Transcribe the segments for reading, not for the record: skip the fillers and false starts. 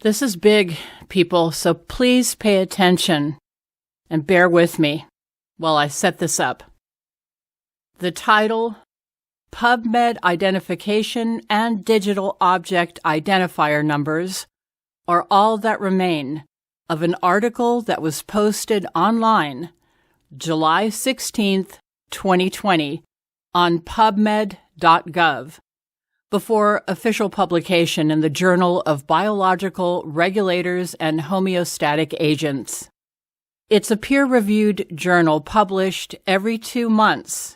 This is big, people, so please pay attention and bear with me while I set this up. The title, PubMed Identification and Digital Object Identifier Numbers, are all that remain of an article that was posted online July 16th, 2020 on pubmed.gov before official publication in the Journal of Biological Regulators and Homeostatic Agents. It's a peer-reviewed journal published every 2 months.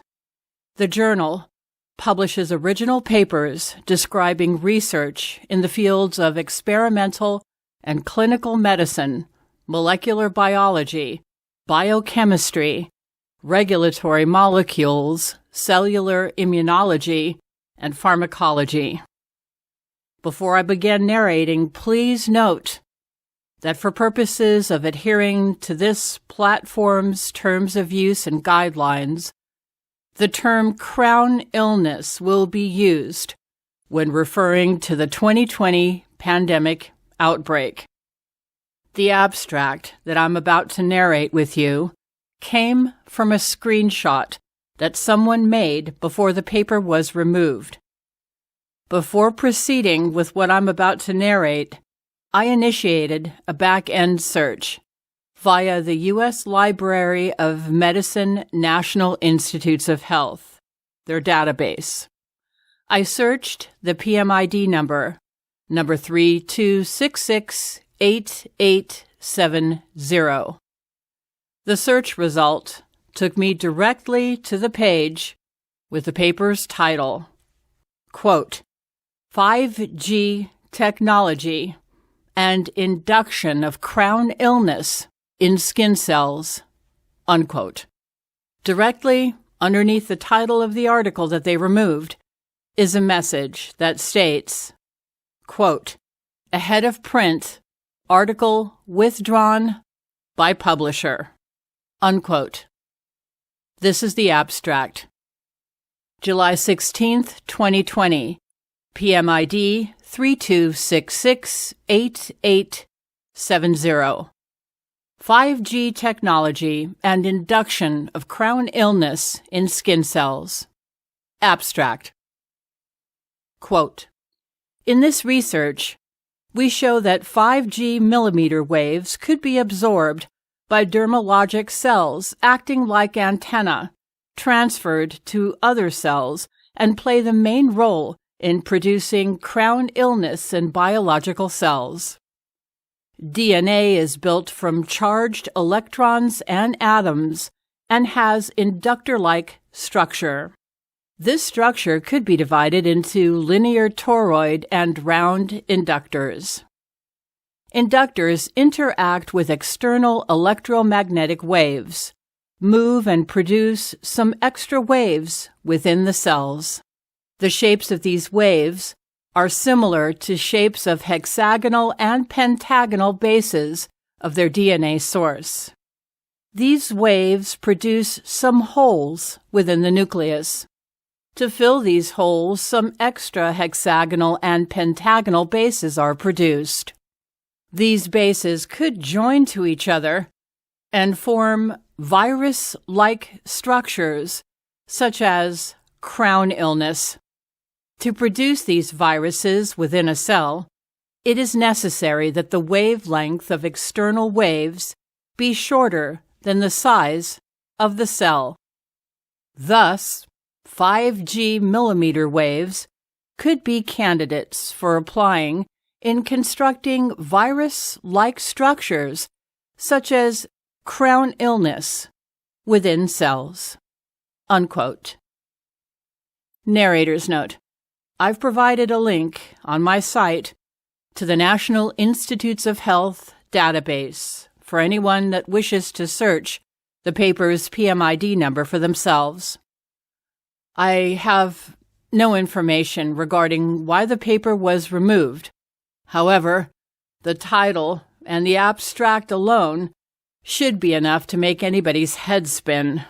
The journal publishes original papers describing research in the fields of experimental and clinical medicine, molecular biology, biochemistry, regulatory molecules, cellular immunology, and pharmacology. Before I begin narrating, please note that for purposes of adhering to this platform's terms of use and guidelines, the term Crown illness will be used when referring to the 2020 pandemic outbreak. The abstract that I'm about to narrate with you came from a screenshot that someone made before the paper was removed. Before proceeding with what I'm about to narrate, I initiated a back-end search via the U.S. Library of Medicine National Institutes of Health, their database. I searched the PMID number 32668870. The search result took me directly to the page with the paper's title, quote, 5G Technology and Induction of Crown Illness in Skin Cells, unquote. Directly underneath the title of the article that they removed is a message that states, quote, ahead of print, article withdrawn by publisher, unquote. This is the abstract. July 16th, 2020, PMID 32668870. 5G technology and induction of crown illness in skin cells. Abstract. Quote, in this research, we show that 5G millimeter waves could be absorbed by dermalogic cells acting like antennae, transferred to other cells, and play the main role in producing crown illness in biological cells. DNA is built from charged electrons and atoms and has inductor-like structure. This structure could be divided into linear toroid and round inductors. Inductors interact with external electromagnetic waves, move and produce some extra waves within the cells. The shapes of these waves are similar to shapes of hexagonal and pentagonal bases of their DNA source. These waves produce some holes within the nucleus. To fill these holes, some extra hexagonal and pentagonal bases are produced. These bases could join to each other and form virus-like structures, such as crown illness. To produce these viruses within a cell, it is necessary that the wavelength of external waves be shorter than the size of the cell. Thus, 5G millimeter waves could be candidates for applying in constructing virus-like structures such as crown illness within cells. Unquote. Narrator's note. I've provided a link on my site to the National Institutes of Health database for anyone that wishes to search the paper's PMID number for themselves. I have no information regarding why the paper was removed. However, the title and the abstract alone should be enough to make anybody's head spin.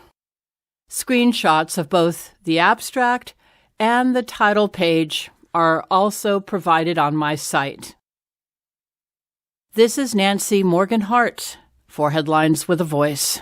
Screenshots of both the abstract and the title page are also provided on my site. This is Nancy Morgan Hart for Headlines with a Voice.